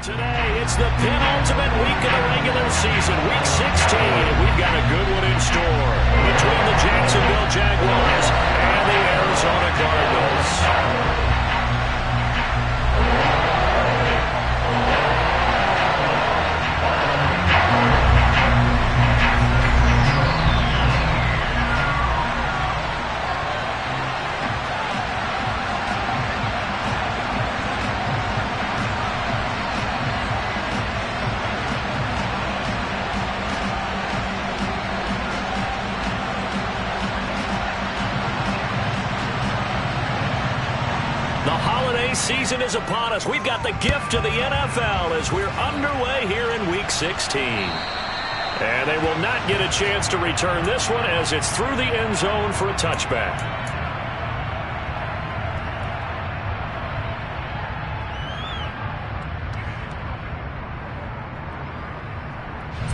Today, it's the penultimate week of the regular season, week 16, and we've got a good one in store between the Jacksonville Jaguars and the Arizona Cardinals. Season is upon us. We've got the gift of the NFL as we're underway here in week 16. And they will not get a chance to return this one as it's through the end zone for a touchback.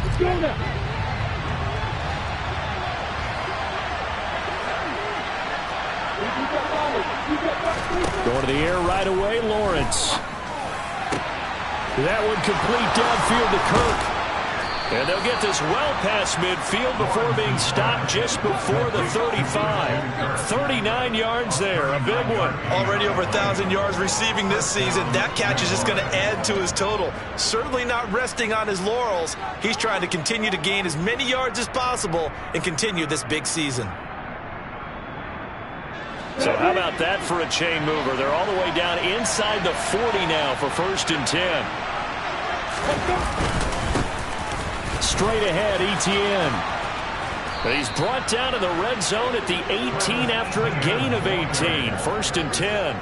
Let's go now. Going to the air right away, Lawrence. That one complete downfield to Kirk. And they'll get this well past midfield before being stopped just before the 35. 39 yards there, a big one. Already over 1,000 yards receiving this season. That catch is just going to add to his total. Certainly not resting on his laurels. He's trying to continue to gain as many yards as possible and continue this big season. So how about that for a chain mover? They're all the way down inside the 40 now for 1st and 10. Straight ahead, Etienne. But he's brought down to the red zone at the 18 after a gain of 18. 1st and 10.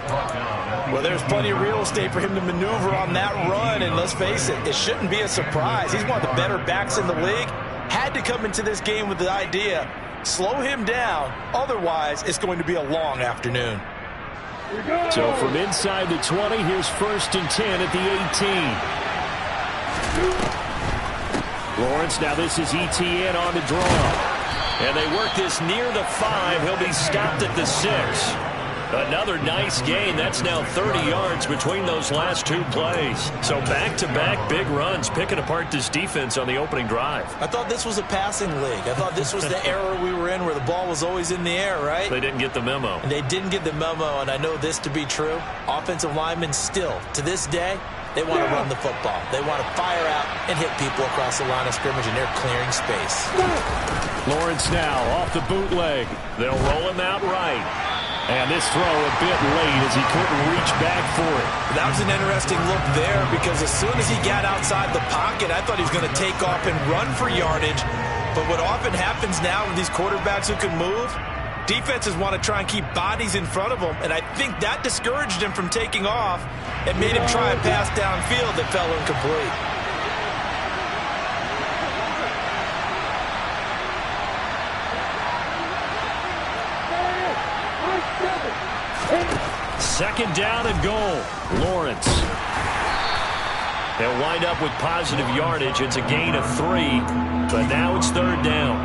Well, there's plenty of real estate for him to maneuver on that run. And let's face it, it shouldn't be a surprise. He's one of the better backs in the league. Had to come into this game with the idea, slow him down, otherwise it's going to be a long afternoon. So from inside the 20, here's 1st and 10 at the 18. Lawrence, now this is Etienne on the draw. And they work this near the 5. He'll be stopped at the 6. Another nice gain. That's now 30 yards between those last two plays. So back-to-back big runs, picking apart this defense on the opening drive. I thought this was a passing league. I thought this was the era we were in where the ball was always in the air, right? They didn't get the memo. And they didn't get the memo, and I know this to be true. Offensive linemen still, to this day, they want to run the football. They want to fire out and hit people across the line of scrimmage, and they're clearing space. Lawrence now off the bootleg. They'll roll him out right. And this throw a bit late as he couldn't reach back for it. That was an interesting look there because as soon as he got outside the pocket, I thought he was going to take off and run for yardage. But what often happens now with these quarterbacks who can move, defenses want to try and keep bodies in front of them. And I think that discouraged him from taking off and made him try a pass downfield that fell incomplete. Second down and goal. Lawrence. They'll wind up with positive yardage. It's a gain of 3, but now it's 3rd down.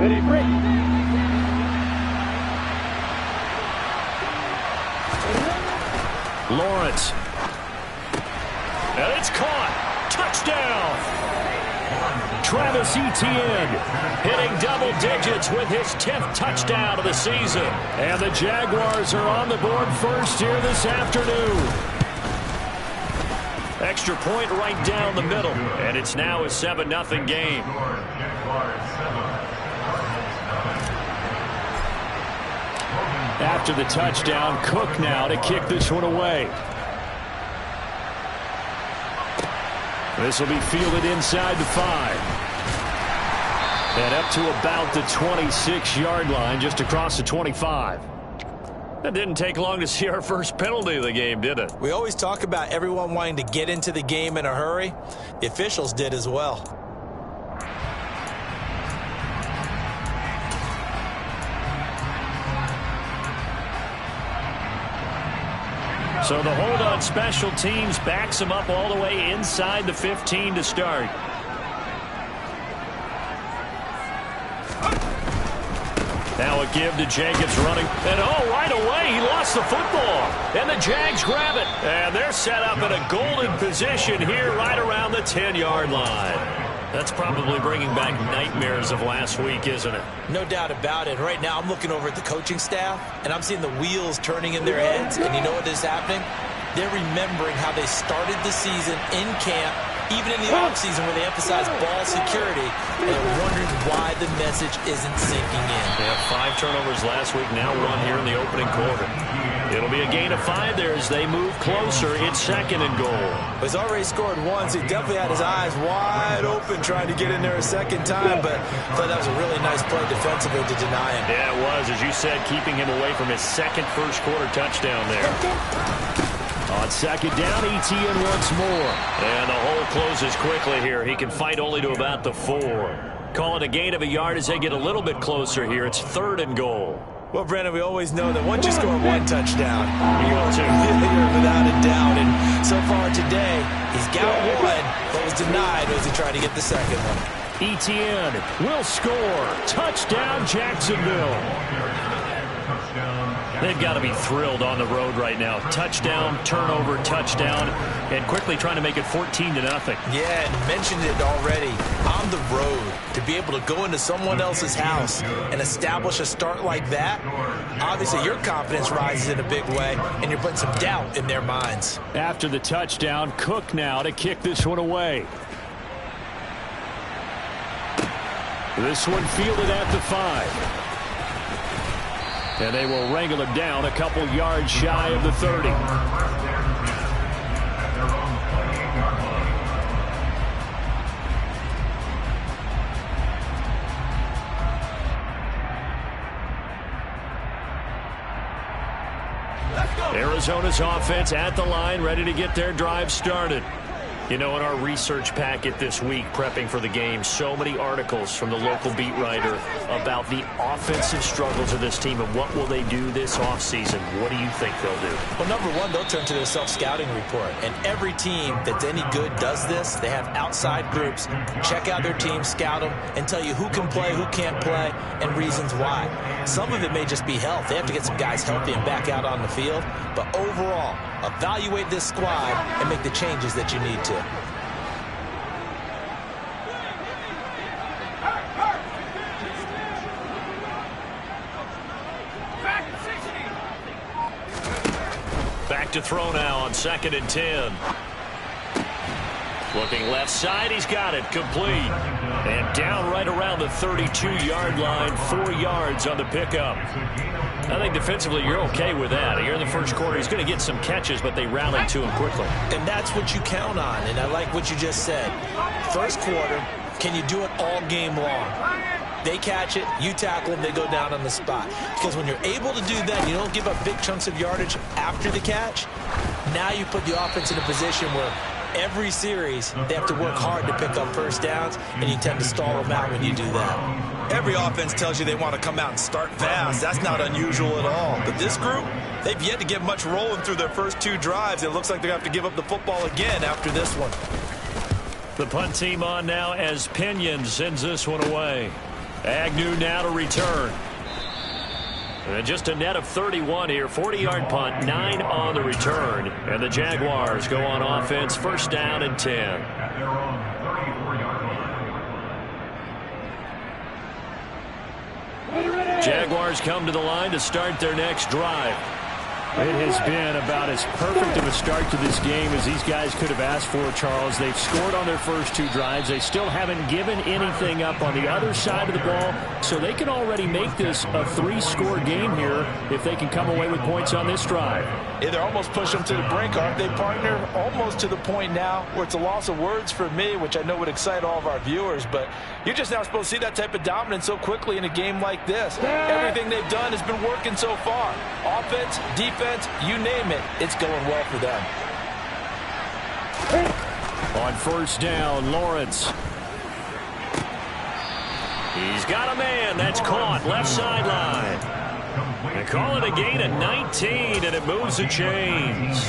Ready, break. Lawrence. And it's caught. Touchdown. Travis Etienne hitting double digits with his 10th touchdown of the season. And the Jaguars are on the board first here this afternoon. Extra point right down the middle. And it's now a 7-0 game. After the touchdown, Cook now to kick this one away. This will be fielded inside the 5. And up to about the 26-yard line, just across the 25. That didn't take long to see our first penalty of the game, did it? We always talk about everyone wanting to get into the game in a hurry. The officials did as well. So the hold on special teams backs him up all the way inside the 15 to start. Now a give to Jenkins running. And right away, he lost the football. And the Jags grab it. And they're set up in a golden position here right around the 10-yard line. That's probably bringing back nightmares of last week, isn't it? No doubt about it. Right now, I'm looking over at the coaching staff, and I'm seeing the wheels turning in their heads. And you know what is happening? They're remembering how they started the season in camp, even in the offseason where they emphasized ball security, and they're wondering why the message isn't sinking in. They had 5 turnovers last week, now 1 here in the opening quarter. It'll be a gain of 5 there as they move closer. It's 2nd and goal. He's already scored once. He definitely had his eyes wide open trying to get in there a second time, but I thought that was a really nice play defensively to deny him. Yeah, it was. As you said, keeping him away from his second first-quarter touchdown there. On 2nd down, ETN once more. And the hole closes quickly here. He can fight only to about the 4. Call it a gain of a yard as they get a little bit closer here. It's 3rd and goal. Well, Brandon, we always know that once you score 1 touchdown, you're without a doubt. And so far today, he's got 1, but was denied as he tried to get the second one. ETN will score. Touchdown, Jacksonville. They've got to be thrilled on the road right now. Touchdown, turnover, touchdown, and quickly trying to make it 14-0. Yeah, and mentioned it already. On the road, to be able to go into someone else's house and establish a start like that, obviously your confidence rises in a big way, and you're putting some doubt in their minds. After the touchdown, Cook now to kick this one away. This one fielded at the 5. And they will wrangle him down a couple yards shy of the 30. Arizona's offense at the line, ready to get their drive started. You know, in our research packet this week, prepping for the game, so many articles from the local beat writer about the offensive struggles of this team and what will they do this offseason. What do you think they'll do? Well, number one, they'll turn to their self-scouting report. And every team that's any good does this. They have outside groups, check out their team, scout them, and tell you who can play, who can't play, and reasons why. Some of it may just be health. They have to get some guys healthy and back out on the field. But overall, evaluate this squad and make the changes that you need to. Back to throw now on 2nd and 10. Looking left side, he's got it, complete. And down right around the 32-yard line, 4 yards on the pickup. I think defensively you're okay with that. Here in the first quarter, he's going to get some catches, but they rallied to him quickly. And that's what you count on, and I like what you just said. First quarter, can you do it all game long? They catch it, you tackle them, they go down on the spot. Because when you're able to do that, you don't give up big chunks of yardage after the catch. Now you put the offense in a position where every series they have to work hard to pick up first downs, and you tend to stall them out when you do that. Every offense tells you they want to come out and start fast. That's not unusual at all. But this group, they've yet to get much rolling through their first 2 drives. It looks like they're going to have to give up the football again after this one. The punt team on now as Pinion sends this one away. Agnew now to return. And just a net of 31 here. 40-yard punt, 9 on the return. And the Jaguars go on offense, first down and 10. Jaguars come to the line to start their next drive. It has been about as perfect of a start to this game as these guys could have asked for, Charles. They've scored on their first 2 drives. They still haven't given anything up on the other side of the ball, so they can already make this a 3-score game here if they can come away with points on this drive. Yeah, they're almost pushing them to the brink, aren't they, partner? Almost to the point now where it's a loss of words for me, which I know would excite all of our viewers, but you're just now supposed to see that type of dominance so quickly in a game like this. Everything they've done has been working so far. Offense, defense, you name it, it's going well for them. On first down, Lawrence. He's got a man. That's caught. Left sideline. They call it a gain of 19, and it moves the chains.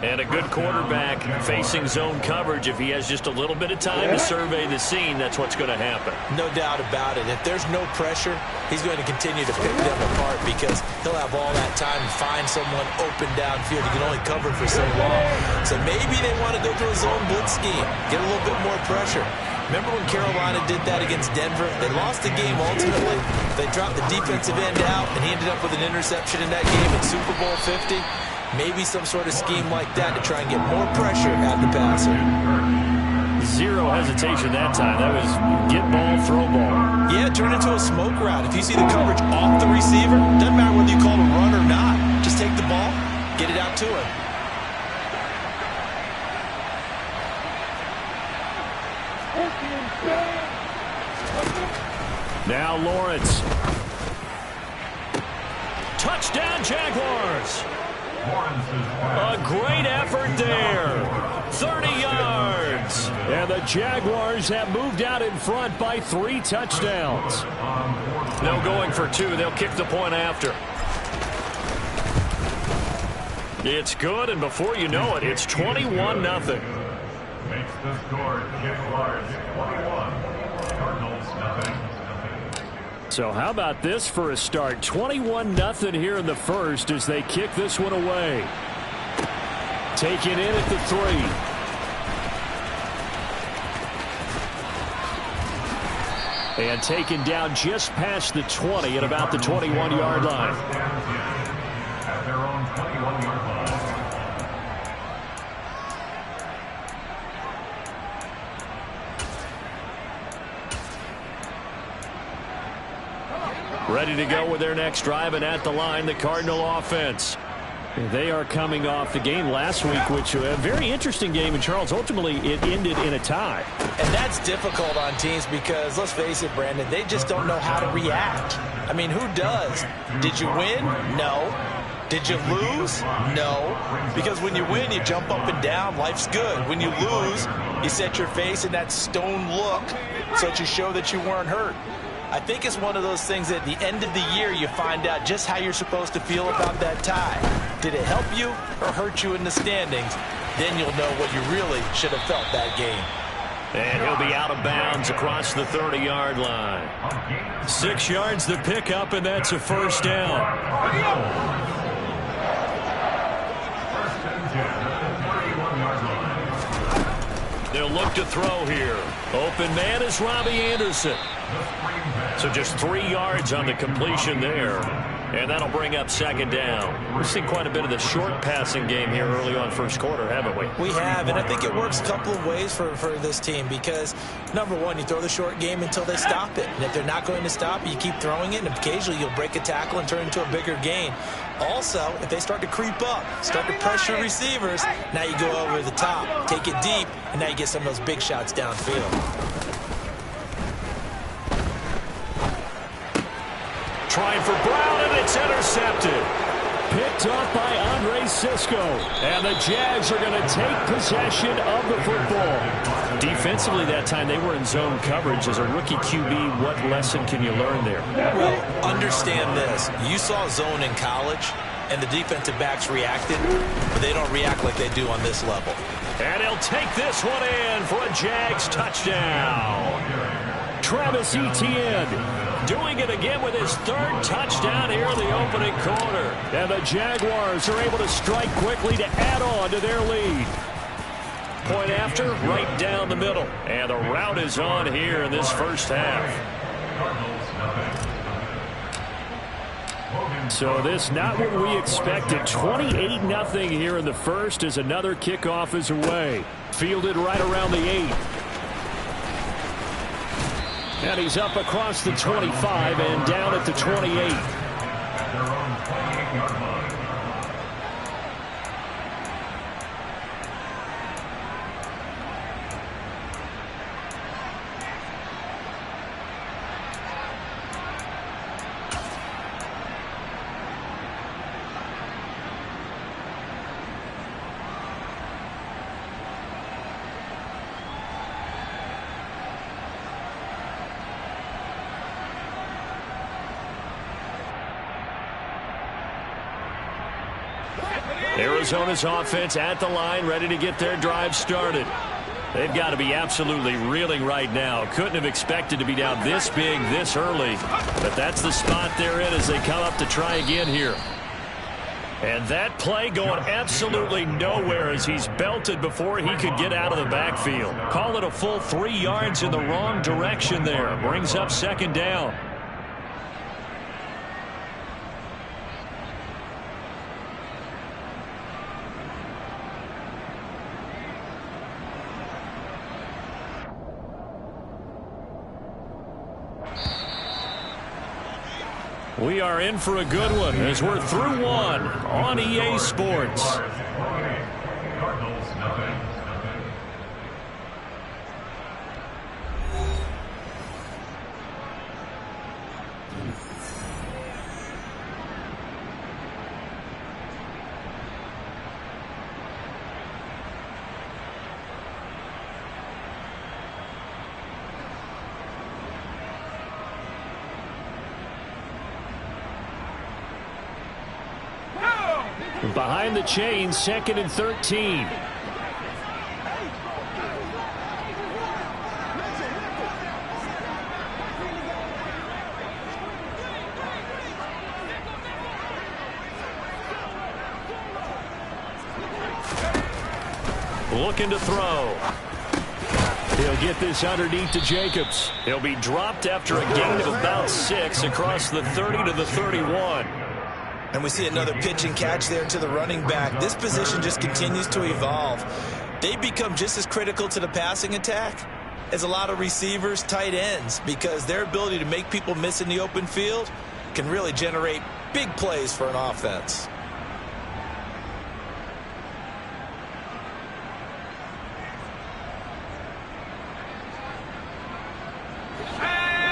And a good quarterback facing zone coverage. If he has just a little bit of time to survey the scene, that's what's going to happen. No doubt about it. If there's no pressure, he's going to continue to pick them apart because he'll have all that time to find someone open downfield. He can only cover for so long. So maybe they want to go to a zone blitz scheme, get a little bit more pressure. Remember when Carolina did that against Denver? They lost the game ultimately. They dropped the defensive end out, and he ended up with an interception in that game in Super Bowl 50. Maybe some sort of scheme like that to try and get more pressure at the passer. Zero hesitation that time. That was get ball, throw ball. Yeah, turn into a smoke route. If you see the coverage off the receiver, doesn't matter whether you call it a run or not. Just take the ball, get it out to him. Now Lawrence. Touchdown, Jaguars. A great effort there. 30 yards. And the Jaguars have moved out in front by 3 touchdowns. No going for 2. They'll kick the point after. It's good, and before you know it, it's 21-0. Makes the score Jaguars 21, Cardinals nothing. So how about this for a start? 21-0 here in the first as they kick this one away. Taken in at the 3. And taken down just past the 20 at about the 21-yard line. At their own 21-yard line. Ready to go with their next drive, and at the line, the Cardinal offense. They are coming off the game last week, which was a very interesting game, and Charles, ultimately it ended in a tie. And that's difficult on teams because, let's face it, Brandon, they just don't know how to react. I mean, who does? Did you win? No. Did you lose? No. Because when you win, you jump up and down. Life's good. When you lose, you set your face in that stone look so that you show that you weren't hurt. I think it's one of those things that at the end of the year you find out just how you're supposed to feel about that tie. Did it help you or hurt you in the standings? Then you'll know what you really should have felt that game. And he'll be out of bounds across the 30-yard line. 6 yards the pickup, and that's a first down. They'll look to throw here. Open man is Robbie Anderson. So just 3 yards on the completion there. And that'll bring up second down. We've seen quite a bit of the short passing game here early on first quarter, haven't we? We have, and I think it works a couple of ways for this team because, number one, you throw the short game until they stop it. And if they're not going to stop it, you keep throwing it, and occasionally you'll break a tackle and turn into a bigger gain. Also, if they start to creep up, start to pressure receivers, now you go over the top, take it deep, and now you get some of those big shots downfield. Trying for Brown, and it's intercepted. Picked off by Andre Cisco. And the Jags are going to take possession of the football. Defensively that time, they were in zone coverage. As a rookie QB, what lesson can you learn there? Well, understand this. You saw zone in college, and the defensive backs reacted, but they don't react like they do on this level. And he'll take this one in for a Jags touchdown. Travis Etienne doing it again with his 3rd touchdown here in the opening quarter. And the Jaguars are able to strike quickly to add on to their lead. Point after, right down the middle. And the route is on here in this first half. So this not what we expected. 28-0 here in the first as another kickoff is away. Fielded right around the 8. And he's up across the 25 and down at the 28. Arizona's offense at the line, ready to get their drive started. They've got to be absolutely reeling right now. Couldn't have expected to be down this big this early. But that's the spot they're in as they come up to try again here. And that play going absolutely nowhere as he's belted before he could get out of the backfield. Call it a full 3 yards in the wrong direction there. Brings up second down. We are in for a good one as we're through one on EA Sports. Behind the chain, 2nd and 13. Looking to throw. He'll get this underneath to Jacobs. He'll be dropped after a gain of about 6 across the 30 to the 31. And we see another pitch and catch there to the running back. This position just continues to evolve. They become just as critical to the passing attack as a lot of receivers, tight ends, because their ability to make people miss in the open field can really generate big plays for an offense.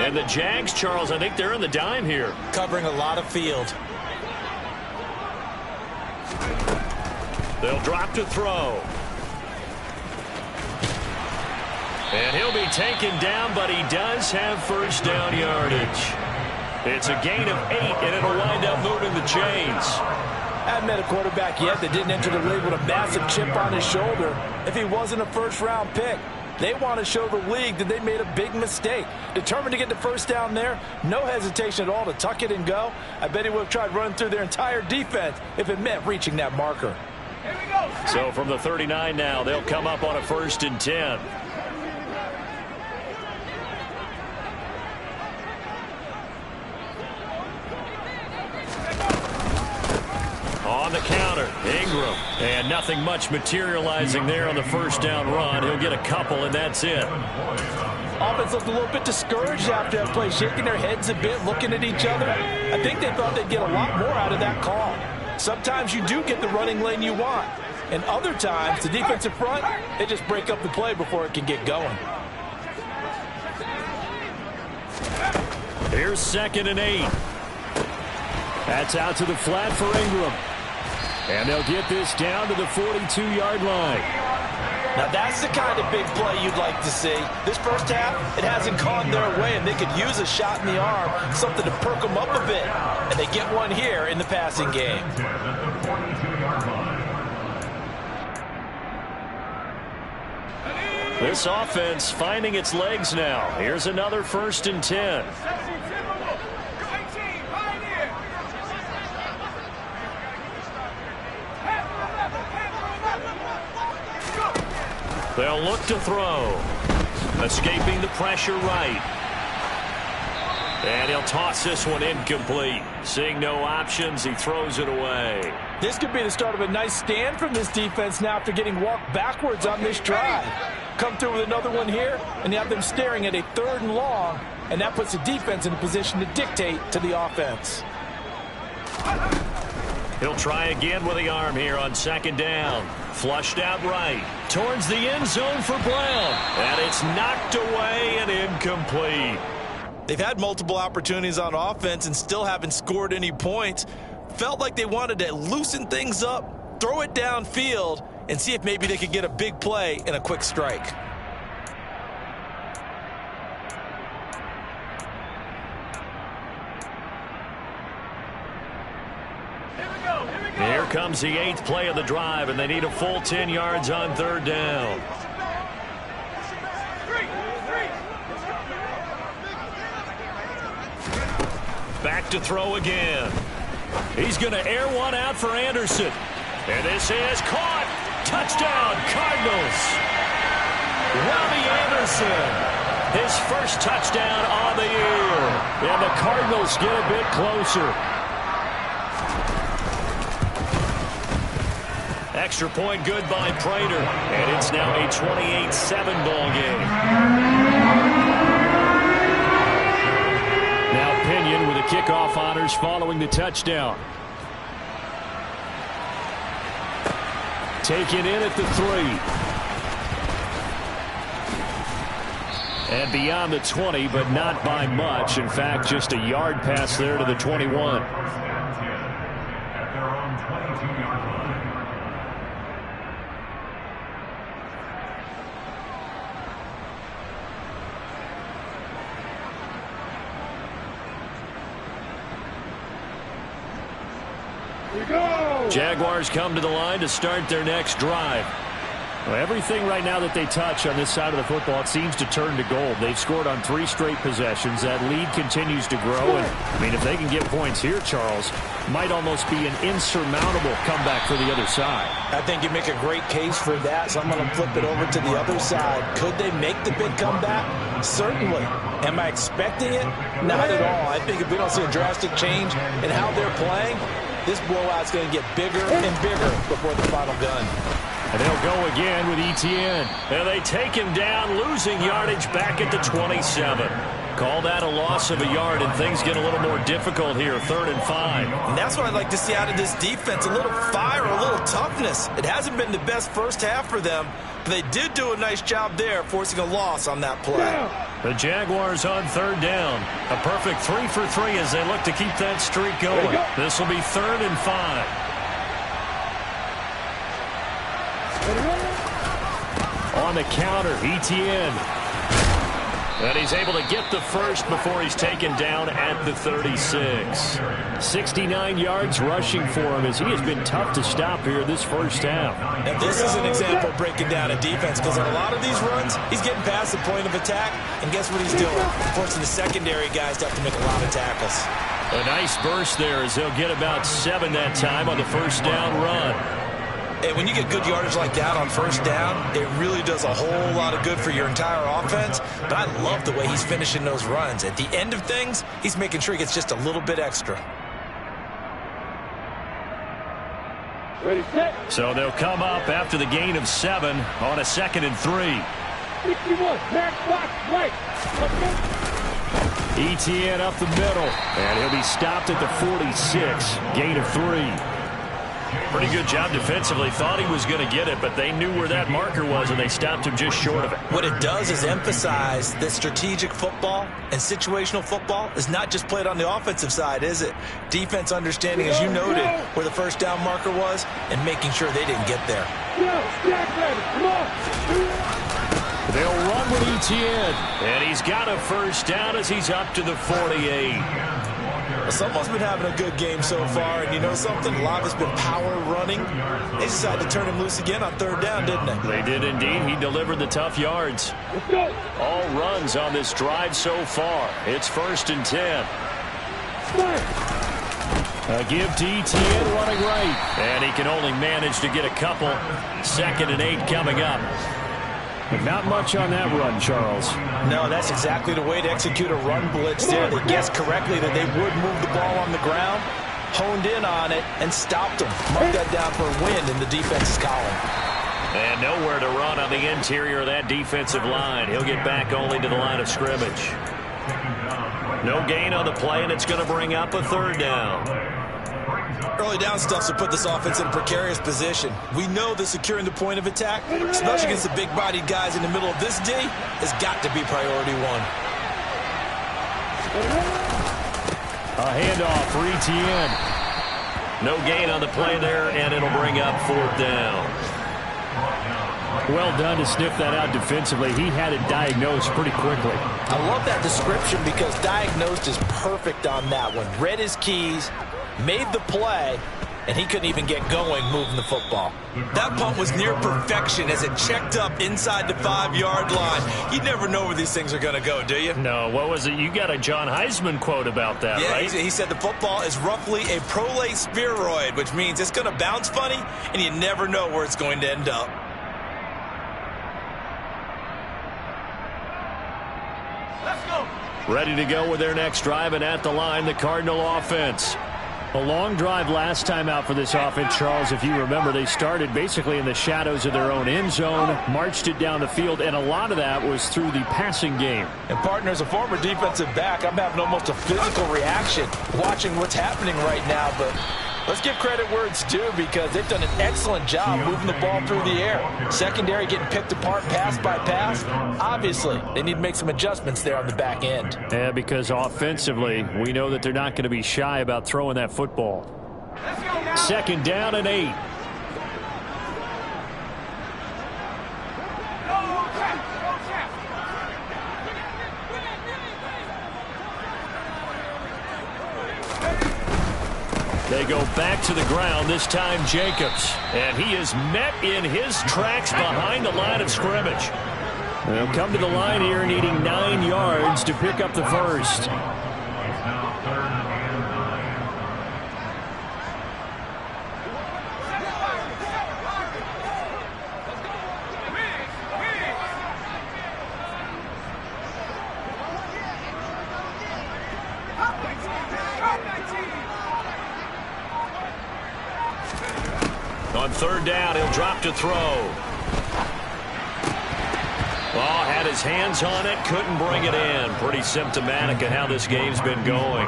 And the Jags, Charles, I think they're in the dime here. Covering a lot of field. They'll drop to throw. And he'll be taken down, but he does have first down yardage. It's a gain of 8, and it'll wind up moving the chains. I haven't met a quarterback yet that didn't enter the league with a massive chip on his shoulder if he wasn't a first-round pick. They want to show the league that they made a big mistake. Determined to get the first down there, no hesitation at all to tuck it and go. I bet he would have tried running through their entire defense if it meant reaching that marker. So from the 39 now, they'll come up on a 1st and 10. On the counter, Ingram. And nothing much materializing there on the first down run. He'll get a couple, and that's it. Offense looked a little bit discouraged after that play, shaking their heads a bit, looking at each other. I think they thought they'd get a lot more out of that call. Sometimes you do get the running lane you want. And other times, the defensive front, they just break up the play before it can get going. Here's 2nd and 8. That's out to the flat for Ingram. And they'll get this down to the 42-yard line. Now, that's the kind of big play you'd like to see. This first half, it hasn't gone their way, and they could use a shot in the arm, something to perk them up a bit. And they get one here in the passing game. This offense finding its legs now. Here's another 1st and 10. They'll look to throw. Escaping the pressure right. And he'll toss this one incomplete. Seeing no options, he throws it away. This could be the start of a nice stand from this defense now after getting walked backwards on this drive. Come through with another one here, and you have them staring at a 3rd and long, and that puts the defense in a position to dictate to the offense. He'll try again with the arm here on 2nd down. Flushed out right. Towards the end zone for Brown. And it's knocked away and incomplete. They've had multiple opportunities on offense and still haven't scored any points. Felt like they wanted to loosen things up, throw it downfield, and see if maybe they could get a big play and a quick strike. Here comes the 8th play of the drive, and they need a full 10 yards on 3rd down. Back to throw again. He's going to air one out for Anderson. And this is caught. Touchdown, Cardinals. Robbie Anderson, his first touchdown on the year. And the Cardinals get a bit closer. Extra point good by Prater. And it's now a 28-7 ball game. Now Pinion with the kickoff honors following the touchdown. Taken in at the 3. And beyond the 20, but not by much. In fact, just a yard pass there to the 21. At their own 22-yard line. Jaguars come to the line to start their next drive. Well, everything right now that they touch on this side of the football, it seems to turn to gold. They've scored on 3 straight possessions. That lead continues to grow. And, I mean, if they can get points here, Charles, might almost be an insurmountable comeback for the other side. I think you make a great case for that, so I'm going to flip it over to the other side. Could they make the big comeback? Certainly. Am I expecting it? Not at all. I think if we don't see a drastic change in how they're playing, this blowout's going to get bigger and bigger before the final gun. And they'll go again with Etienne. And they take him down, losing yardage back at the 27. Call that a loss of a yard, and things get a little more difficult here, 3rd and 5. And that's what I'd like to see out of this defense, a little fire, a little toughness. It hasn't been the best first half for them, but they did do a nice job there, forcing a loss on that play. The Jaguars on 3rd down. A perfect 3 for 3 as they look to keep that streak going. This will be 3rd and 5. On the counter, Etienne. And he's able to get the first before he's taken down at the 36. 69 yards rushing for him as he has been tough to stop here this first half. And this is an example of breaking down a defense, because in a lot of these runs, he's getting past the point of attack, and guess what he's doing? Forcing the secondary guys to have to make a lot of tackles. A nice burst there as they'll get about 7 that time on the first down run. And when you get good yardage like that on first down, it really does a whole lot of good for your entire offense. But I love the way he's finishing those runs. At the end of things, he's making sure he gets just a little bit extra. Ready, set. So they'll come up after the gain of 7 on a 2nd and 3. 61, back, box, right. Etienne up the middle, and he'll be stopped at the 46. Gain of 3. Pretty good job defensively. Thought he was going to get it, but they knew where that marker was, and they stopped him just short of it. What it does is emphasize that strategic football and situational football is not just played on the offensive side, is it? Defense understanding, as you noted, where the first down marker was and making sure they didn't get there. They'll run with Etienne, and he's got a first down as he's up to the 48. Someone's been having a good game so far, and you know something? A lot of it's been power running. They decided to turn him loose again on 3rd down, didn't they? They did indeed. He delivered the tough yards. Let's go. All runs on this drive so far. It's 1st and 10. A give to Etienne running right. And he can only manage to get a couple. 2nd and 8 coming up. But not much on that run, Charles. No, that's exactly the way to execute a run blitz there. They guessed correctly that they would move the ball on the ground, honed in on it, and stopped them. Mark that down for a win in the defense's column. And nowhere to run on the interior of that defensive line. He'll get back only to the line of scrimmage. No gain on the play, and it's going to bring up a 3rd down. Early down stuff to put this offense in a precarious position. We know that securing the point of attack, especially against the big-bodied guys in the middle of this D, has got to be priority 1. A handoff for Etienne. No gain on the play there, and it'll bring up 4th down. Well done to sniff that out defensively. He had it diagnosed pretty quickly. I love that description because diagnosed is perfect on that one. Read his keys, made the play, and he couldn't even get going moving the football. That punt was near perfection as it checked up inside the 5-yard line. You never know where these things are going to go, do you? No, what was it? You got a John Heisman quote about that, yeah, right? He said the football is roughly a prolate spheroid, which means it's going to bounce funny, and you never know where it's going to end up. Ready to go with their next drive, and at the line, the Cardinal offense. A long drive last time out for this offense, Charles. If you remember, they started basically in the shadows of their own end zone, marched it down the field, and a lot of that was through the passing game. And, partner, as a former defensive back, I'm having almost a physical reaction watching what's happening right now. But let's give credit where it's due because they've done an excellent job moving the ball through the air. Secondary getting picked apart pass by pass. Obviously, they need to make some adjustments there on the back end. Yeah, because offensively, we know that they're not going to be shy about throwing that football. 2nd down and 8. They go back to the ground, this time Jacobs. And he is met in his tracks behind the line of scrimmage. They'll come to the line here needing 9 yards to pick up the first. It's now 3rd and 9. On 3rd down, he'll drop to throw. Oh, had his hands on it, couldn't bring it in. Pretty symptomatic of how this game's been going.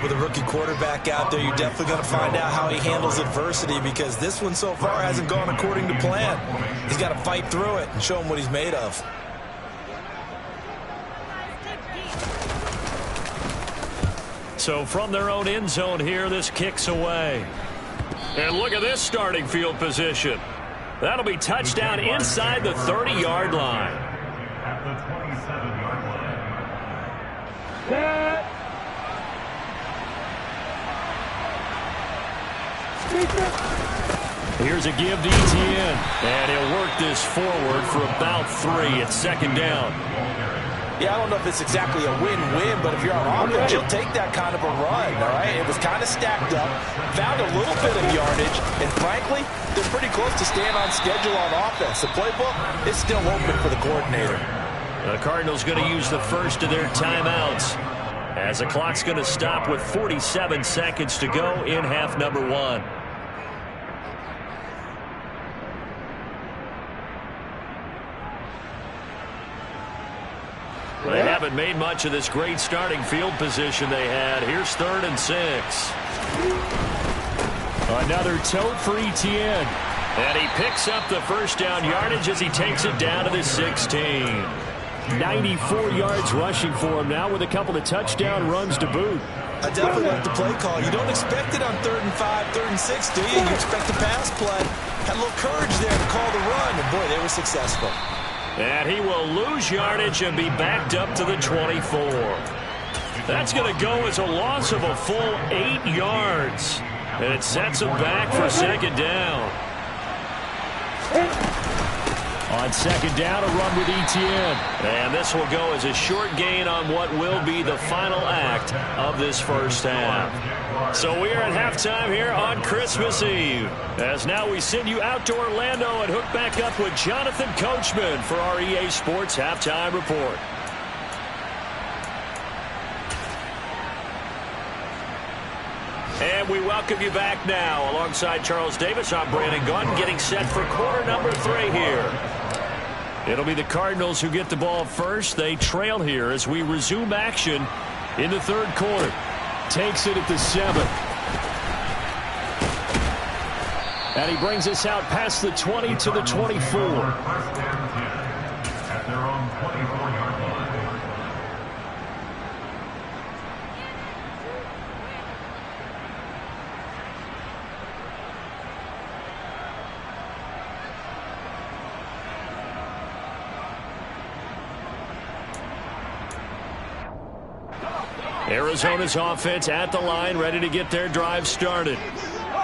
With a rookie quarterback out there, you're definitely going to find out how he handles adversity because this one so far hasn't gone according to plan. He's got to fight through it and show him what he's made of. So from their own end zone here, this kicks away. And look at this starting field position. That'll be touchdown inside the 30-yard line. At the 27-yard line. Set. Here's a give to ETN. And he'll work this forward for about 3 at 2nd down. Yeah, I don't know if it's exactly a win-win, but if you're on offense, you'll take that kind of a run, all right? It was kind of stacked up, found a little bit of yardage, and frankly, they're pretty close to staying on schedule on offense. The playbook is still open for the coordinator. The Cardinals going to use the first of their timeouts as the clock's going to stop with 47 seconds to go in half number 1. They haven't made much of this great starting field position they had. Here's 3rd and 6. Another tote for ETN. And he picks up the first down yardage as he takes it down to the 16. 94 yards rushing for him now with a couple of touchdown runs to boot. I definitely like the play call. You don't expect it on 3rd and 5, 3rd and 6, do you? You expect the pass play. Had a little courage there to call the run, and boy, they were successful. And he will lose yardage and be backed up to the 24. That's going to go as a loss of a full 8 yards. And it sets him back for 2nd down. On 2nd down, a run with ETN. And this will go as a short gain on what will be the final act of this first half. So we are at halftime here on Christmas Eve. As now we send you out to Orlando and hook back up with Jonathan Coachman for our EA Sports Halftime Report. And we welcome you back now. Alongside Charles Davis, I'm Brandon Gunn, getting set for quarter number 3 here. It'll be the Cardinals who get the ball first. They trail here as we resume action in the 3rd quarter. Takes it at the 7. And he brings us out past the 20 to the 24. At their own 24-yard line. Arizona's offense at the line, ready to get their drive started.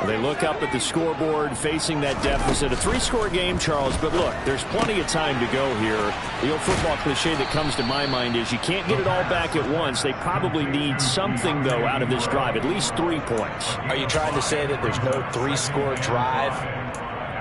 They look up at the scoreboard, facing that deficit. A 3-score game, Charles, but look, there's plenty of time to go here. The old football cliche that comes to my mind is you can't get it all back at once. They probably need something, though, out of this drive, at least 3 points. Are you trying to say that there's no 3-score drive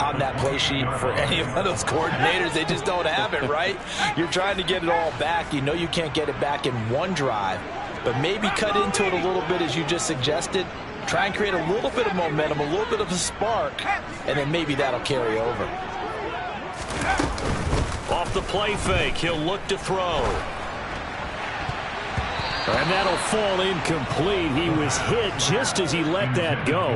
on that play sheet for any of those coordinators? They just don't have it, right? You're trying to get it all back. You know you can't get it back in one drive, but maybe cut into it a little bit as you just suggested. Try and create a little bit of momentum, a little bit of a spark, and then maybe that'll carry over. Off the play fake, he'll look to throw. And that'll fall incomplete. He was hit just as he let that go.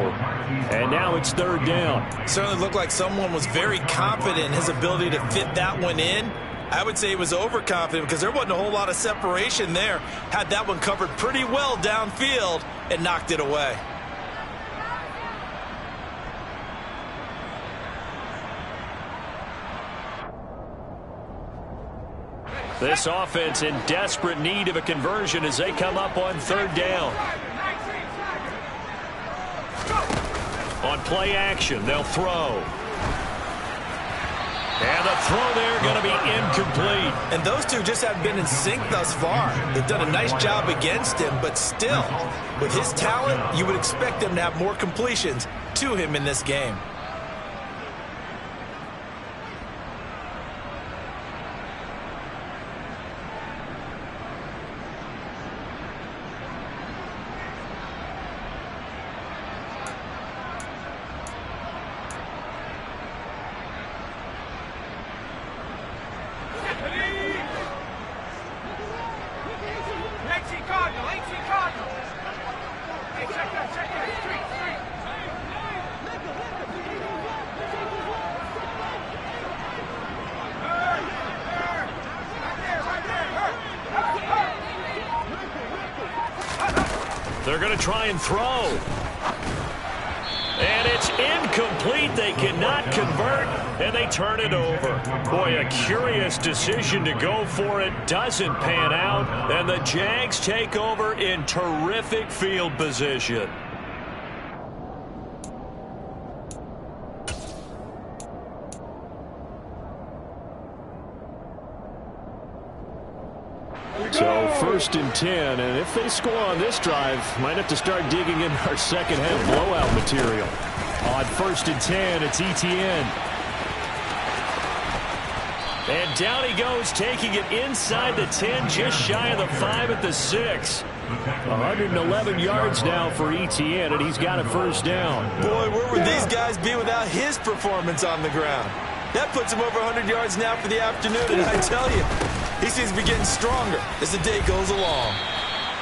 And now it's 3rd down. Certainly looked like someone was very confident in his ability to fit that one in. I would say he was overconfident because there wasn't a whole lot of separation there. Had that one covered pretty well downfield and knocked it away. This offense in desperate need of a conversion as they come up on 3rd down. On play action, they'll throw. And the throw there going to be incomplete. And those two just haven't been in sync thus far. They've done a nice job against him, but still, with his talent, you would expect them to have more completions to him in this game. They're going to try and throw. And it's incomplete. They cannot convert, and they turn it over. Boy, a curious decision to go for it. Doesn't pan out, and the Jags take over in terrific field position. So 1st and 10, and if they score on this drive, might have to start digging in our second half blowout material. On 1st and 10, it's Etienne. And down he goes, taking it inside the 10, just shy of the 5 at the 6. 111 yards now for Etienne, and he's got a 1st down. Boy, where would these guys be without his performance on the ground? That puts him over 100 yards now for the afternoon, and I tell you, he seems to be getting stronger as the day goes along.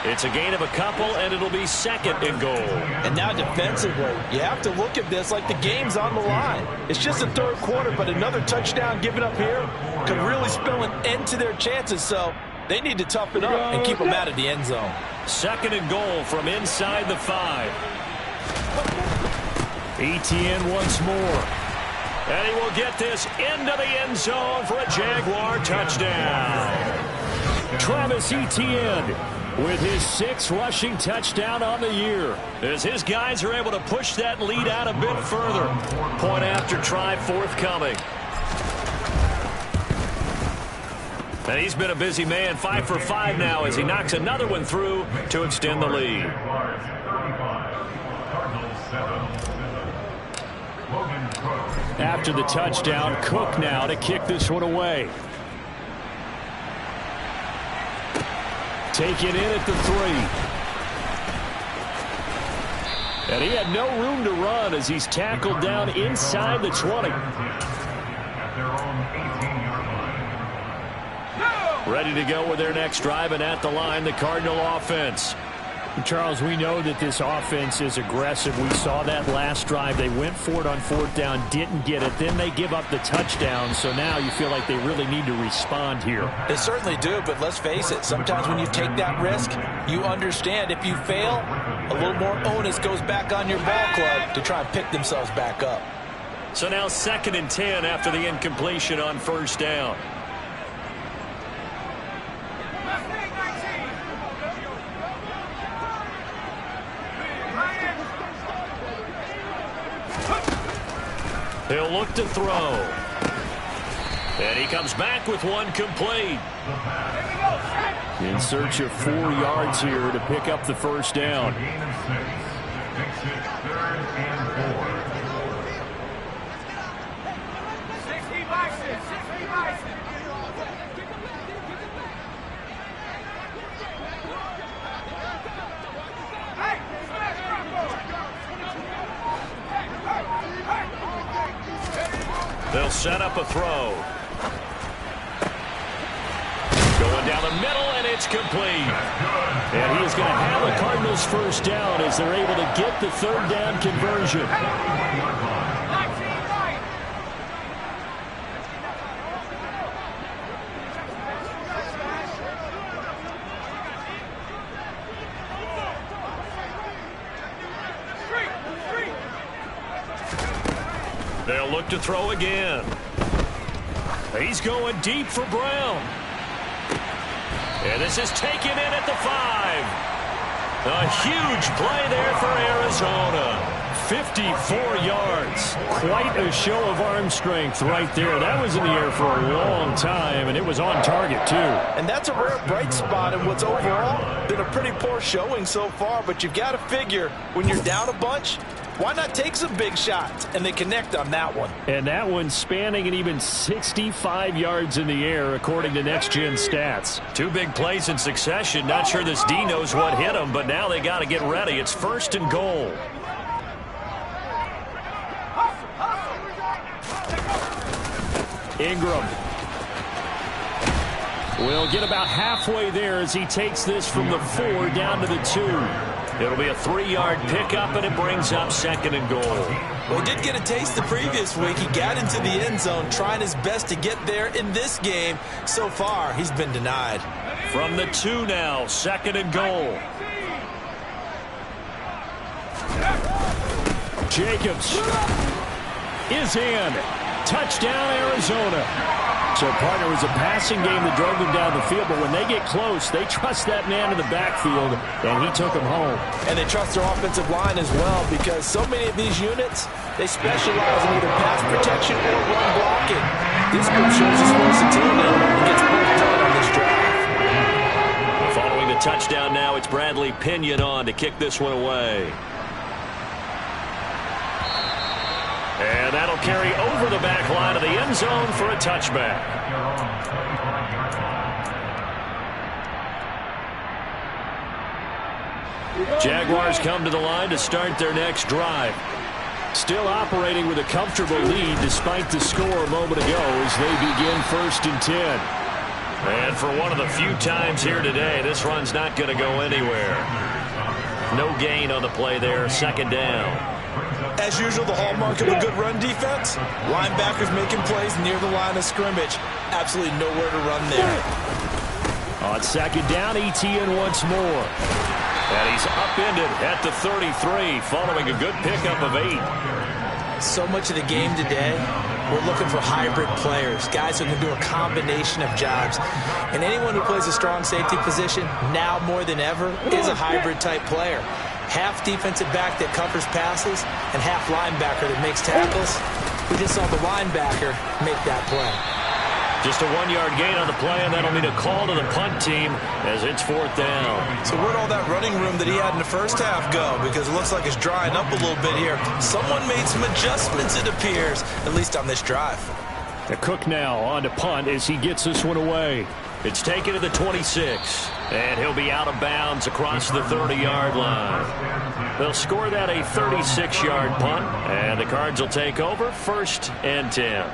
It's a gain of a couple, and it'll be 2nd and goal. And now defensively, you have to look at this like the game's on the line. It's just the 3rd quarter, but another touchdown given up here could really spell an end to their chances, so they need to toughen up and keep them out of the end zone. 2nd and goal from inside the 5. Etienne once more. And he will get this into the end zone for a Jaguar touchdown. Travis Etienne with his 6th rushing touchdown on the year, as his guys are able to push that lead out a bit further. Point after try forthcoming. And he's been a busy man, 5 for 5 now as he knocks another one through to extend the lead. After the touchdown, Cook now to kick this one away. Taken in at the 3. And he had no room to run as he's tackled down inside the 20. Ready to go with their next drive, and at the line, the Cardinal offense. Charles, we know that this offense is aggressive. We saw that last drive. They went for it on 4th down, didn't get it. Then they give up the touchdown. So now you feel like they really need to respond here. They certainly do, but let's face it. Sometimes when you take that risk, you understand if you fail, a little more onus goes back on your ball club to try and pick themselves back up. So now 2nd and 10 after the incompletion on 1st down. He'll look to throw. And he comes back with one complete. In search of 4 yards here to pick up the first down. Gain of 6. Makes it 3rd and 4. They'll set up a throw. Going down the middle, and it's complete. And he is going to have the Cardinals first down as they're able to get the 3rd down conversion. They'll look to throw again. He's going deep for Brown. And this is taken in at the 5. A huge play there for Arizona. 54 yards. Quite a show of arm strength right there. That was in the air for a long time, and it was on target, too. And that's a rare bright spot in what's overall been a pretty poor showing so far. But you've got to figure when you're down a bunch, why not take some big shots? And they connect on that one. And that one spanning an even 65 yards in the air, according to Next Gen Stats. 2 big plays in succession. Not sure this D knows what hit him, but now they got to get ready. It's 1st and goal. Ingram will get about halfway there as he takes this from the 4 down to the 2. It'll be a 3-yard pickup, and it brings up 2nd and goal. Well, he did get a taste the previous week. He got into the end zone, trying his best to get there in this game. So far, he's been denied. From the 2 now, 2nd and goal. Jacobs is in. Touchdown, Arizona. So, partner, it was a passing game that drove them down the field, but when they get close, they trust that man in the backfield, and he took them home. And they trust their offensive line as well, because so many of these units, they specialize in either pass protection or run blocking. This group shows its versatility and gets both done on this drive. Following the touchdown now, it's Bradley Pinion on to kick this one away. And that'll carry over the back line of the end zone for a touchback. Jaguars come to the line to start their next drive. Still operating with a comfortable lead despite the score a moment ago as they begin 1st and 10. And for one of the few times here today, this run's not going to go anywhere. No gain on the play there, 2nd down. As usual, the hallmark of a good run defense, linebackers making plays near the line of scrimmage. Absolutely nowhere to run there. On 2nd down, ETN once more. And he's upended at the 33 following a good pickup of 8. So much of the game today, we're looking for hybrid players, guys who can do a combination of jobs. And anyone who plays a strong safety position, now more than ever, is a hybrid type player. Half defensive back that covers passes and half linebacker that makes tackles. We just saw the linebacker make that play. Just a 1-yard gain on the play, and that'll mean a call to the punt team as it's 4th down. So where'd all that running room that he had in the first half go? Because it looks like it's drying up a little bit here. Someone made some adjustments, it appears, at least on this drive. The Cook now on to punt as he gets this one away. It's taken to the 26, and he'll be out of bounds across the 30-yard line. They'll score that a 36-yard punt, and the Cards will take over 1st and 10.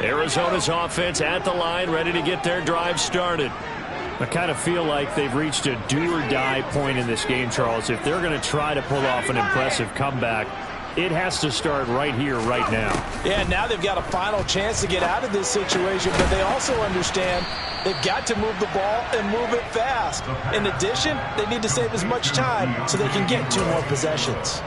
Arizona's offense at the line, ready to get their drive started. I kind of feel like they've reached a do-or-die point in this game, Charles. If they're going to try to pull off an impressive comeback, it has to start right here, right now. Yeah, now they've got a final chance to get out of this situation, but they also understand they've got to move the ball and move it fast. In addition, they need to save as much time so they can get 2 more possessions.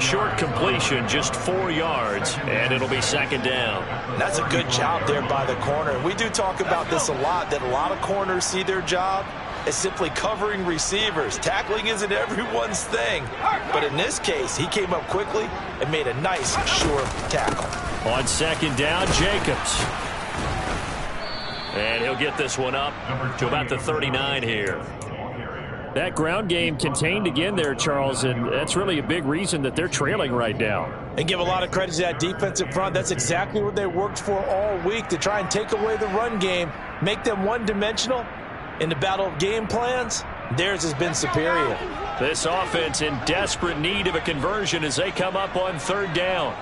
Short completion, just 4 yards, and it'll be second down. That's a good job there by the corner. We do talk about this a lot, that a lot of corners see their job as simply covering receivers. Tackling isn't everyone's thing. But in this case, he came up quickly and made a nice, sure tackle. On second down, Jacobs. And he'll get this one up to about the 39 here. That ground game contained again there, Charles, and that's really a big reason that they're trailing right now. And give a lot of credit to that defensive front. That's exactly what they worked for all week, to try and take away the run game, make them one-dimensional. In the battle of game plans, theirs has been superior. This offense in desperate need of a conversion as they come up on third down.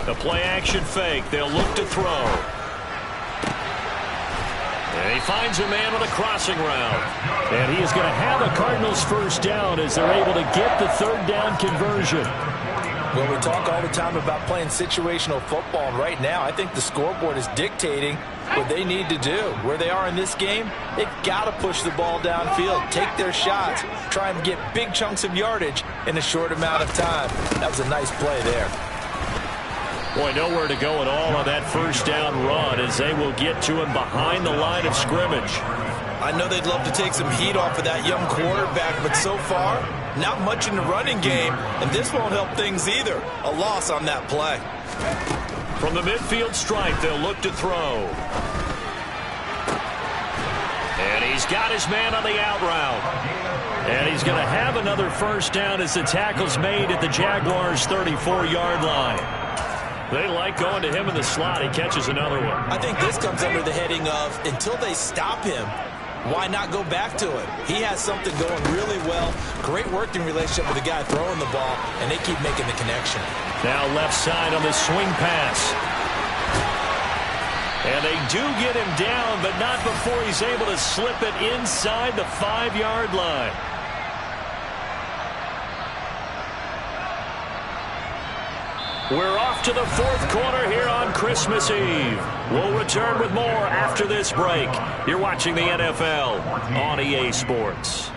The play-action fake. They'll look to throw. And he finds a man on a crossing route. And he is going to have a Cardinals first down as they're able to get the third down conversion. Well, we talk all the time about playing situational football, and right now I think the scoreboard is dictating what they need to do. Where they are in this game, they've got to push the ball downfield, take their shots, try and get big chunks of yardage in a short amount of time. That was a nice play there. Boy, nowhere to go at all on that first down run as they will get to him behind the line of scrimmage. I know they'd love to take some heat off of that young quarterback, but so far, not much in the running game, and this won't help things either. A loss on that play. From the midfield stripe, they'll look to throw. And he's got his man on the out route. And he's going to have another first down as the tackle's made at the Jaguars' 34-yard line. They like going to him in the slot. He catches another one. I think this comes under the heading of, until they stop him, why not go back to it? He has something going really well. Great working relationship with the guy throwing the ball, and they keep making the connection. Now left side on the swing pass. And they do get him down, but not before he's able to slip it inside the 5-yard line. We're off to the fourth quarter here on Christmas Eve. We'll return with more after this break. You're watching the NFL on EA Sports.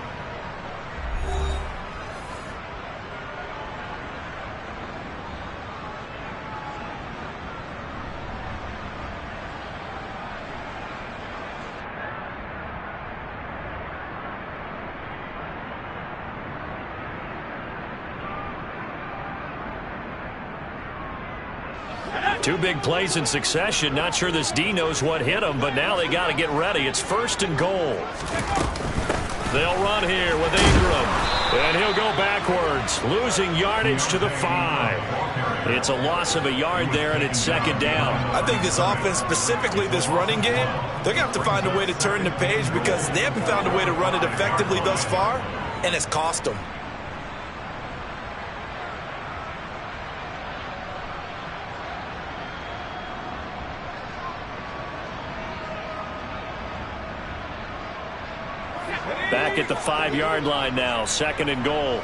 Two big plays in succession. Not sure this D knows what hit him, but now they got to get ready. It's first and goal. They'll run here with Ingram, and he'll go backwards, losing yardage to the 5. It's a loss of a yard there, and it's second down. I think this offense, specifically this running game, they're going to have to find a way to turn the page because they haven't found a way to run it effectively thus far, and it's cost them. Back at the 5-yard line now, second and goal.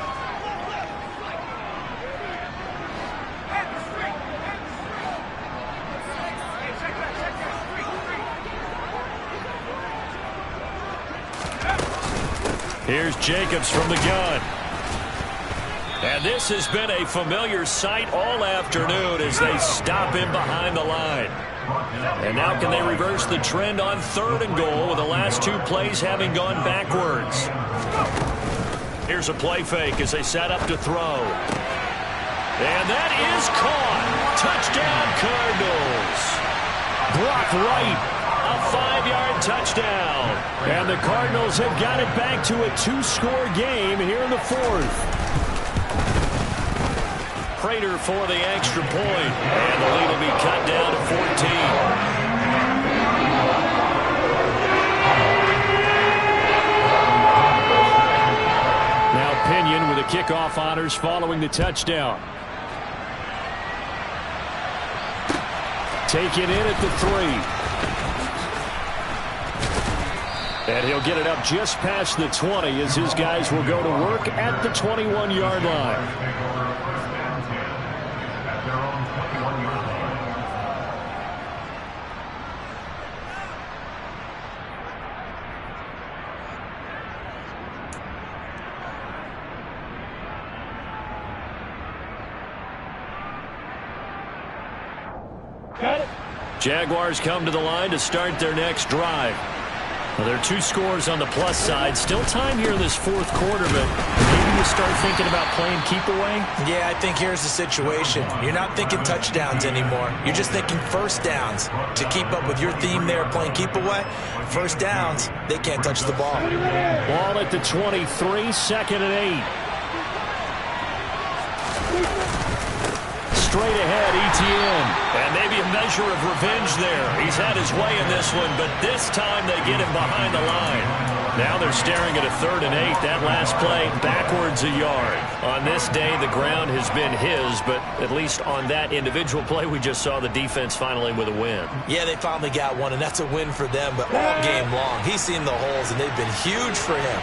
Here's Jacobs from the gun. And this has been a familiar sight all afternoon as they stop him behind the line. And now can they reverse the trend on third and goal with the last two plays having gone backwards? Here's a play fake as they set up to throw. And that is caught. Touchdown, Cardinals. Brock Wright, a 5-yard touchdown. And the Cardinals have got it back to a 2-score game here in the fourth. Prater for the extra point, and the lead will be cut down to 14. Now Pinion with the kickoff honors following the touchdown. Taken in at the 3. And he'll get it up just past the 20 as his guys will go to work at the 21-yard line. Got it. Jaguars come to the line to start their next drive. Well, there are 2 scores on the plus side. Still time here in this fourth quarter, but maybe you start thinking about playing keep away? Yeah, I think here's the situation. You're not thinking touchdowns anymore. You're just thinking first downs. To keep up with your theme there, playing keep away, first downs, they can't touch the ball. Ball at the 23, 2nd and 8. Straight ahead, Etienne. And maybe a measure of revenge there. He's had his way in this one, but this time they get him behind the line. Now they're staring at a 3rd and 8. That last play, backwards a yard. On this day, the ground has been his, but at least on that individual play, we just saw the defense finally with a win. Yeah, they finally got one, and that's a win for them, but all game long, he's seen the holes, and they've been huge for him.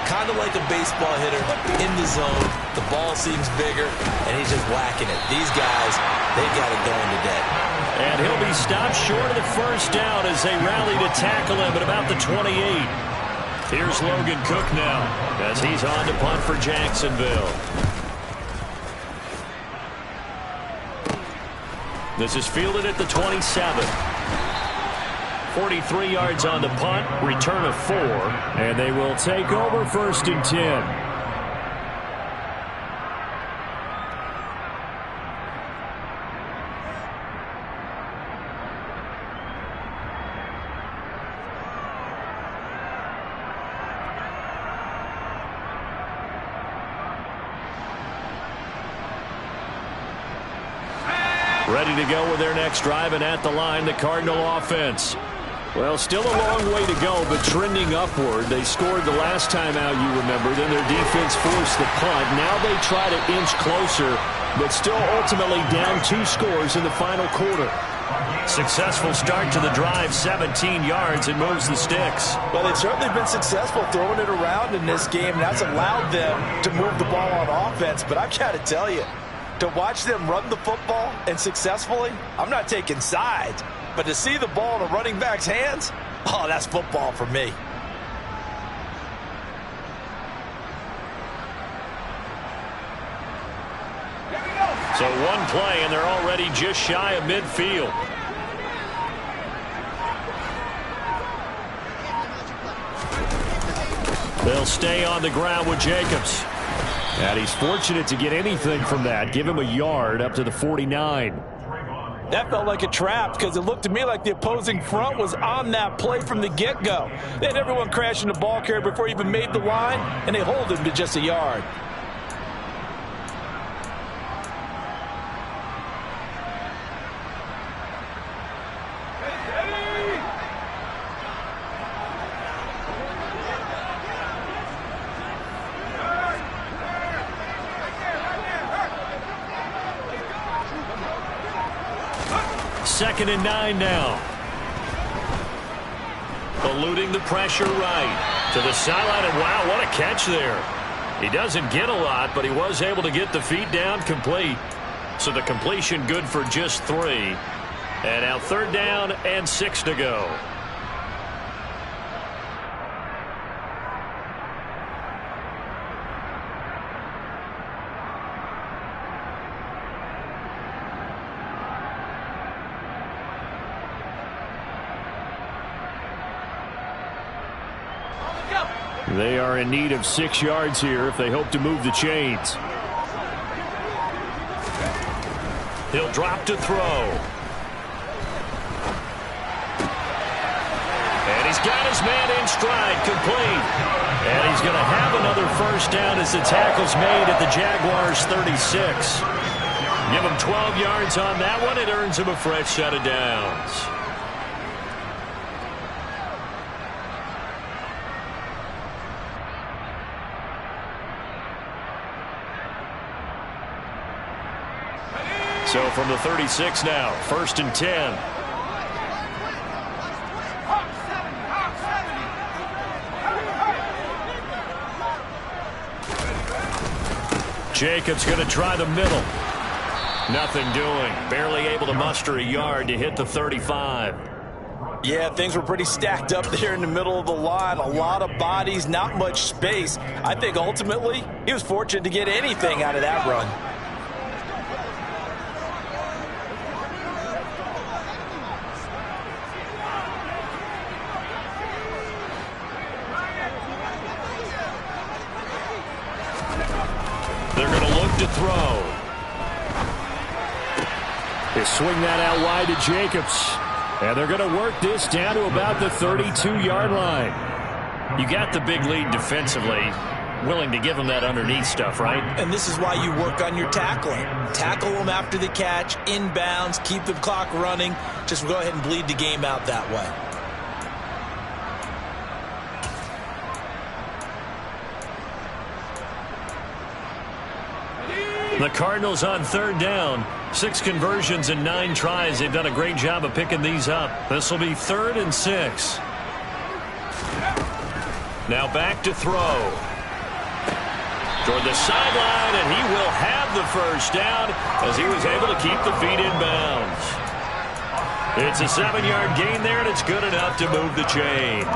Kind of like a baseball hitter in the zone. The ball seems bigger, and he's just whacking it. These guys, they've got it going today. And he'll be stopped short of the first down as they rally to tackle him at about the 28. Here's Logan Cook now as he's on to punt for Jacksonville. This is fielded at the 27. 43 yards on the punt, return of 4, and they will take over 1st and 10. Ready to go with their next drive, and at the line, the Cardinal offense. Well, still a long way to go, but trending upward. They scored the last time out, you remember. Then their defense forced the punt. Now they try to inch closer, but still ultimately down 2 scores in the final quarter. Successful start to the drive, 17 yards, and moves the sticks. Well, they've certainly been successful throwing it around in this game, and that's allowed them to move the ball on offense. But I've got to tell you, to watch them run the football and successfully, I'm not taking sides. But to see the ball in a running back's hands, oh, that's football for me. So one play, and they're already just shy of midfield. They'll stay on the ground with Jacobs. And he's fortunate to get anything from that. Give him a yard up to the 49. That felt like a trap because it looked to me like the opposing front was on that play from the get-go. They had everyone crashing the ball carrier before he even made the line, and they hold him to just a yard. Second and 9 now. Eluding the pressure right to the sideline, and wow, what a catch there. He doesn't get a lot, but he was able to get the feet down complete. So the completion good for just 3. And now 3rd down and 6 to go. They are in need of 6 yards here if they hope to move the chains. He'll drop to throw. And he's got his man in stride, complete. And he's going to have another first down as the tackle's made at the Jaguars' 36. Give him 12 yards on that one. It earns him a fresh set of downs. So from the 36 now, 1st and 10. Jacobs going to try the middle. Nothing doing. Barely able to muster a yard to hit the 35. Yeah, things were pretty stacked up there in the middle of the line. A lot of bodies, not much space. I think ultimately he was fortunate to get anything out of that run. to throw. They swing that out wide to Jacobs. And they're going to work this down to about the 32-yard line. You got the big lead defensively. Willing to give them that underneath stuff, right? And this is why you work on your tackling. Tackle them after the catch, inbounds, keep the clock running. Just go ahead and bleed the game out that way. The Cardinals on third down. 6 conversions and 9 tries. They've done a great job of picking these up. This will be 3rd and 6. Now back to throw. Toward the sideline, and he will have the first down as he was able to keep the feet in bounds. It's a 7-yard gain there, and it's good enough to move the chains.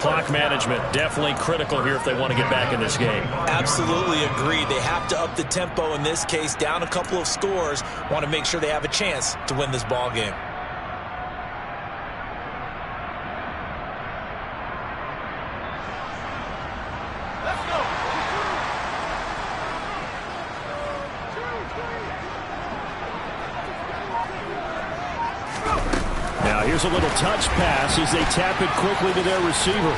Clock management definitely critical here if they want to get back in this game. Absolutely agreed. They have to up the tempo in this case, down a couple of scores. Want to make sure they have a chance to win this ball game. Here's a little touch pass as they tap it quickly to their receiver.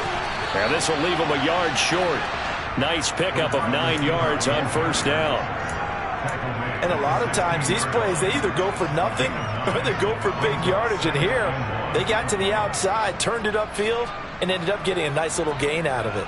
And this will leave them a yard short. Nice pickup of 9 yards on first down. And a lot of times these plays, they either go for nothing or they go for big yardage. And here, they got to the outside, turned it upfield, and ended up getting a nice little gain out of it.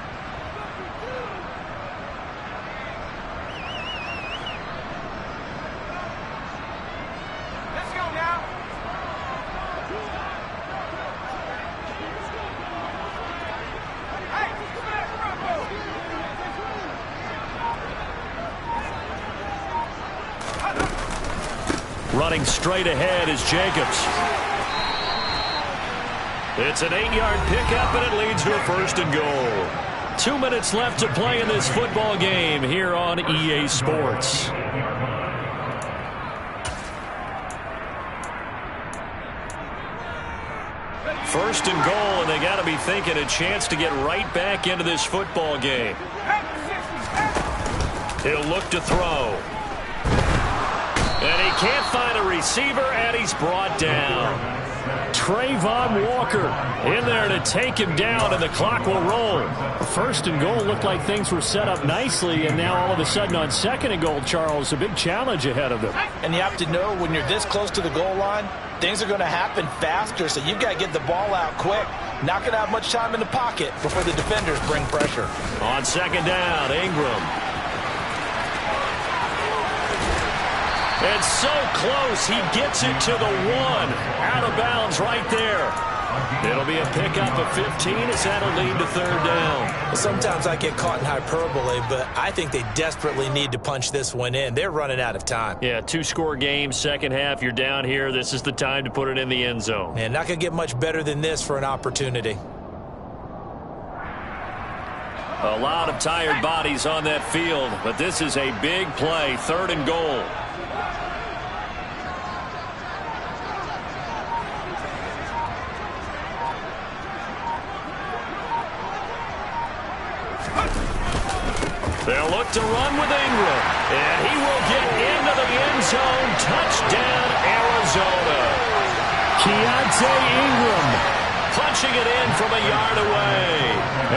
Running straight ahead is Jacobs. It's an 8-yard pickup, and it leads to a 1st and goal. 2 minutes left to play in this football game here on EA Sports. First and goal, and they got to be thinking a chance to get right back into this football game. He'll look to throw. And he can't find a receiver, and he's brought down. Trayvon Walker in there to take him down, and the clock will roll. First and goal looked like things were set up nicely, and now all of a sudden on 2nd and goal, Charles, a big challenge ahead of them. And you have to know when you're this close to the goal line, things are going to happen faster, so you've got to get the ball out quick. Not going to have much time in the pocket before the defenders bring pressure. On 2nd down, Ingram. It's so close, he gets it to the 1. Out of bounds right there. It'll be a pickup of 15 as that'll lead to 3rd down. Sometimes I get caught in hyperbole, but I think they desperately need to punch this one in. They're running out of time. Yeah, 2-score game, second half, you're down here. This is the time to put it in the end zone. Man, not going to get much better than this for an opportunity. A lot of tired bodies on that field, but this is a big play, 3rd and goal. They'll look to run with Ingram, and he will get into the end zone. Touchdown, Arizona. Keontae Ingram punching it in from a yard away.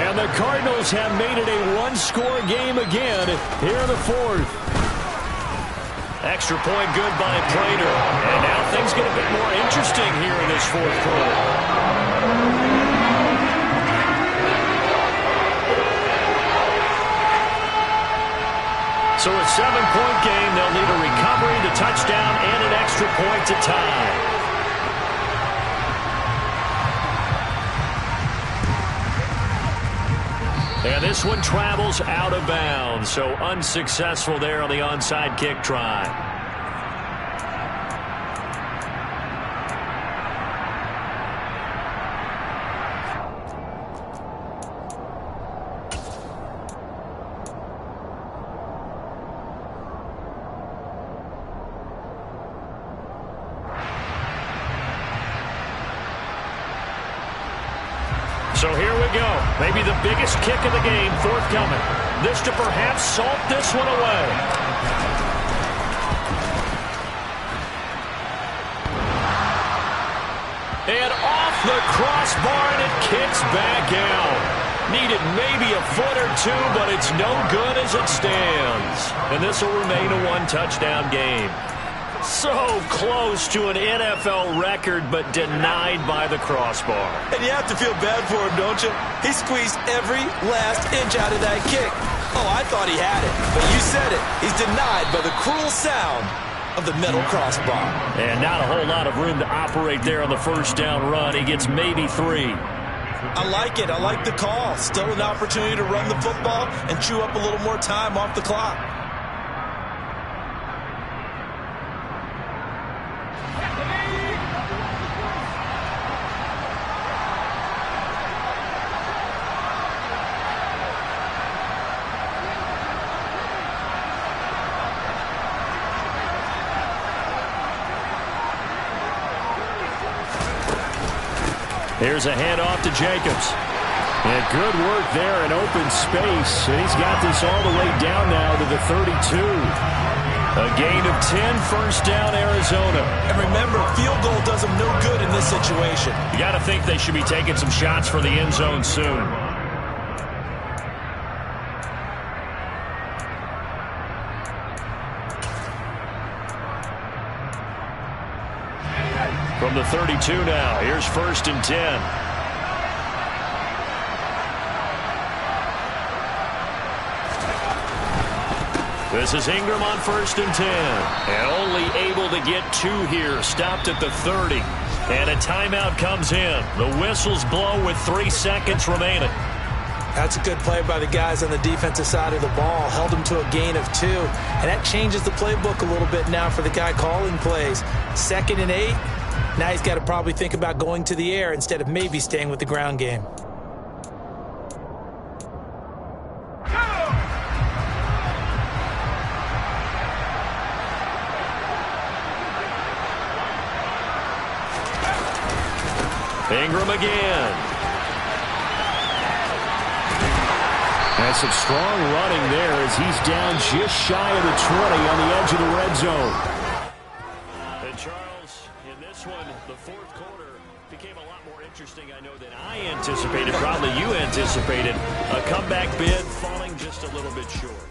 And the Cardinals have made it a 1-score game again here in the 4th. Extra point good by Prater. And now things get a bit more interesting here in this 4th quarter. So a 7-point game, they'll need a recovery, the touchdown, and an extra point to tie. And this one travels out of bounds, so unsuccessful there on the onside kick try. So here we go. Maybe the biggest kick of the game forthcoming. This to perhaps salt this one away. crossbar, and it kicks back out. Needed maybe a foot or two, but it's no good as it stands. And this will remain a one-touchdown game. So close to an NFL record, but denied by the crossbar. And you have to feel bad for him, don't you? He squeezed every last inch out of that kick. Oh, I thought he had it, but you said it. He's denied by the cruel sound of the metal crossbar. And not a whole lot of room to operate there on the first down run. He gets maybe 3. I like it. I like the call. Still an opportunity to run the football and chew up a little more time off the clock. Here's a handoff to Jacobs. And good work there in open space. And he's got this all the way down now to the 32. A gain of 10, first down, Arizona. And remember, field goal does them no good in this situation. You got to think they should be taking some shots for the end zone soon. From the 32 now, here's first and 10. This is Ingram on first and 10. And only able to get 2 here, stopped at the 30. And a timeout comes in. The whistles blow with 3 seconds remaining. That's a good play by the guys on the defensive side of the ball. Held them to a gain of 2. And that changes the playbook a little bit now for the guy calling plays. 2nd and 8. Now he's got to probably think about going to the air instead of maybe staying with the ground game. Ingram again. And some strong running there as he's down just shy of the 20 on the edge of the red zone. And Charles, in this one, the fourth quarter became a lot more interesting, I know, than I anticipated. Probably you anticipated. A comeback bid falling just a little bit short.